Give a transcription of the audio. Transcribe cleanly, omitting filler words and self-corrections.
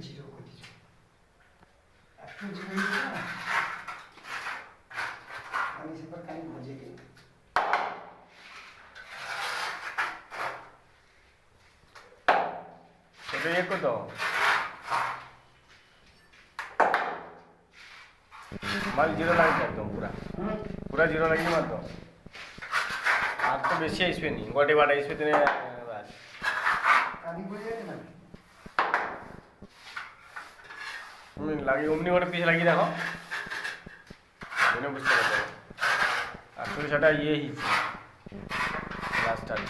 zero করে দিচ্ছ, একটু জিরো দিচ্ছ না আমি সেবার কানি ভজে গিয়ে এটা ইয়ে করতো মাল জিরো লাগছে একদম पूरा जीरो लगी मत दो आज तो बेसी आइस पे नहीं गोटे बाट आइस पे तेने कानी भजे ना लगी ओमनी गोटे पीस लगी देखो मैंने बुझते पारो एक्चुअली सेटा ये ही लास्ट टाइम